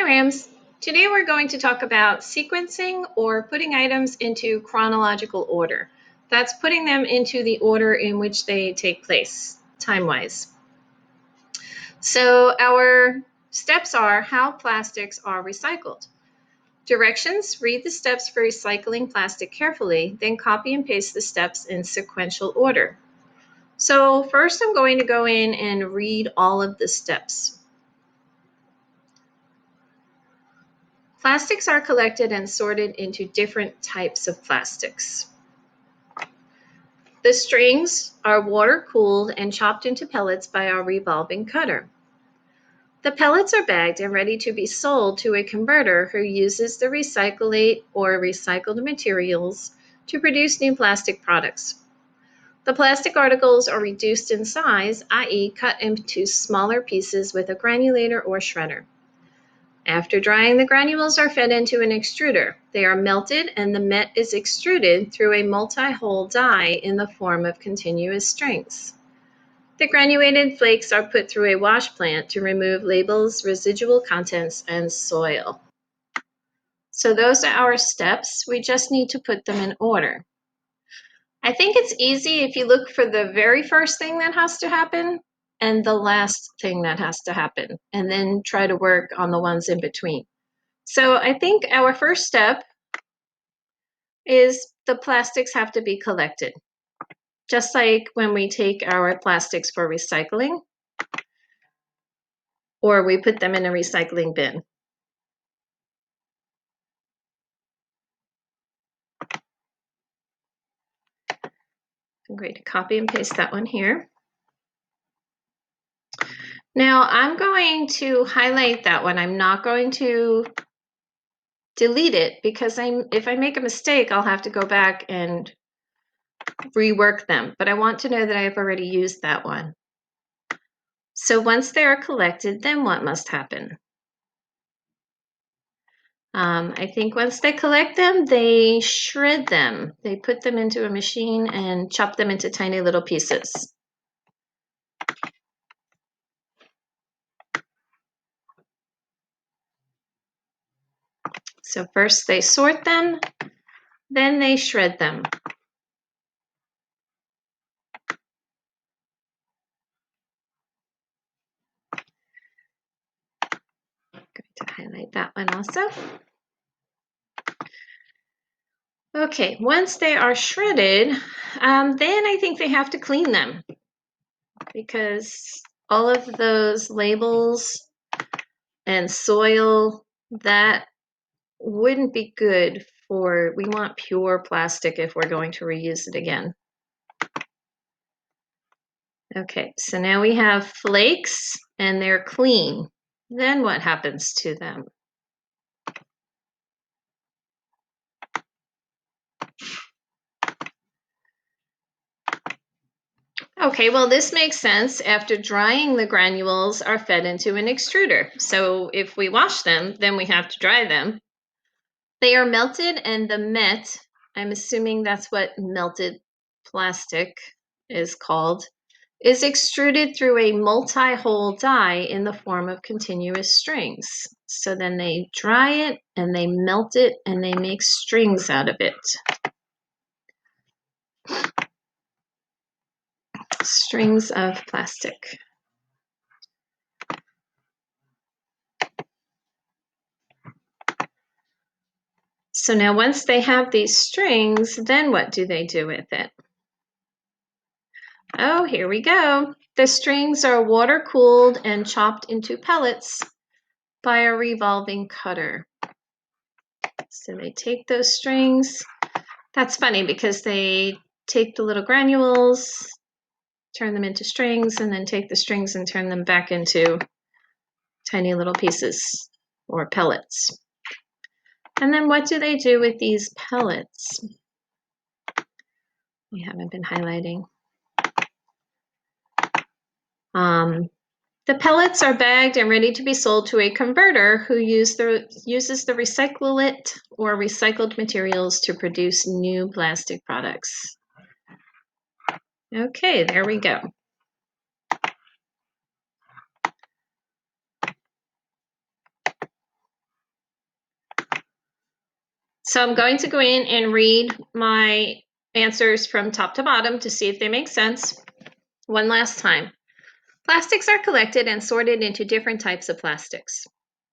Rams. Today we're going to talk about sequencing or putting items into chronological order. That's putting them into the order in which they take place, time-wise. So our steps are how plastics are recycled. Directions: read the steps for recycling plastic carefully, then copy and paste the steps in sequential order. So first I'm going to go in and read all of the steps. Plastics are collected and sorted into different types of plastics. The strings are water-cooled and chopped into pellets by our revolving cutter. The pellets are bagged and ready to be sold to a converter who uses the recyclate or recycled materials to produce new plastic products. The plastic articles are reduced in size, i.e., cut into smaller pieces with a granulator or shredder. After drying, the granules are fed into an extruder. They are melted and the met is extruded through a multi-hole die in the form of continuous strings. The granulated flakes are put through a wash plant to remove labels, residual contents, and soil. So those are our steps. We just need to put them in order. I think it's easy if you look for the very first thing that has to happen and the last thing that has to happen, and then try to work on the ones in between. So I think our first step is the plastics have to be collected. Just like when we take our plastics for recycling, or we put them in a recycling bin. I'm going to copy and paste that one here. Now I'm going to highlight that one. I'm not going to delete it because if I make a mistake, I'll have to go back and rework them. But I want to know that I've already used that one. So once they are collected, then what must happen? I think once they collect them, they shred them. They put them into a machine and chop them into tiny little pieces. So first they sort them, then they shred them. I'm going to highlight that one also. Okay, once they are shredded, then I think they have to clean them because all of those labels and soil, that wouldn't be good for, we want pure plastic if we're going to reuse it again. Okay, so now we have flakes and they're clean. Then what happens to them? Okay, well, this makes sense. After drying, the granules are fed into an extruder. So if we wash them, then we have to dry them. They are melted and the met, I'm assuming that's what melted plastic is called, is extruded through a multi-hole die in the form of continuous strings. So then they dry it and they melt it and they make strings out of it. Strings of plastic. So now once they have these strings, then what do they do with it? Oh, here we go. The strings are water cooled and chopped into pellets by a revolving cutter. So they take those strings. That's funny because they take the little granules, turn them into strings, and then take the strings and turn them back into tiny little pieces or pellets. And then what do they do with these pellets? We haven't been highlighting. The pellets are bagged and ready to be sold to a converter who uses the recyclate or recycled materials to produce new plastic products. Okay, there we go. So I'm going to go in and read my answers from top to bottom to see if they make sense. One last time. Plastics are collected and sorted into different types of plastics.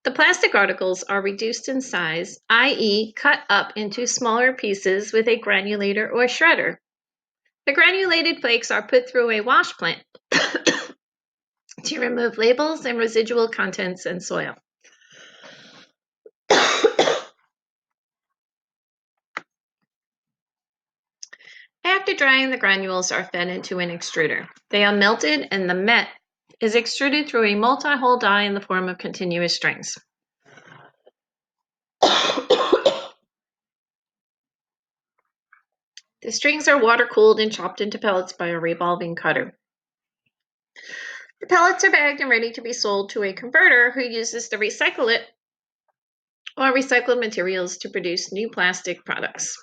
The plastic articles are reduced in size, i.e., cut up into smaller pieces with a granulator or shredder. The granulated flakes are put through a wash plant to remove labels and residual contents and soil. After drying, the granules are fed into an extruder. They are melted and the met is extruded through a multi-hole die in the form of continuous strings. The strings are water-cooled and chopped into pellets by a revolving cutter. The pellets are bagged and ready to be sold to a converter who uses the recyclate or recycled materials to produce new plastic products.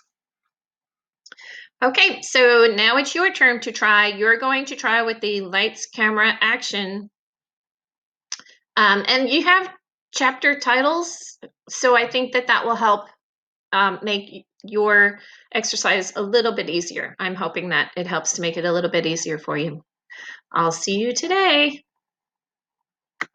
Okay, so now it's your turn to try. You're going to try with the lights, camera, action. And you have chapter titles, so I think that will help make your exercise a little bit easier. I'm hoping that it helps to make it a little bit easier for you. I'll see you today.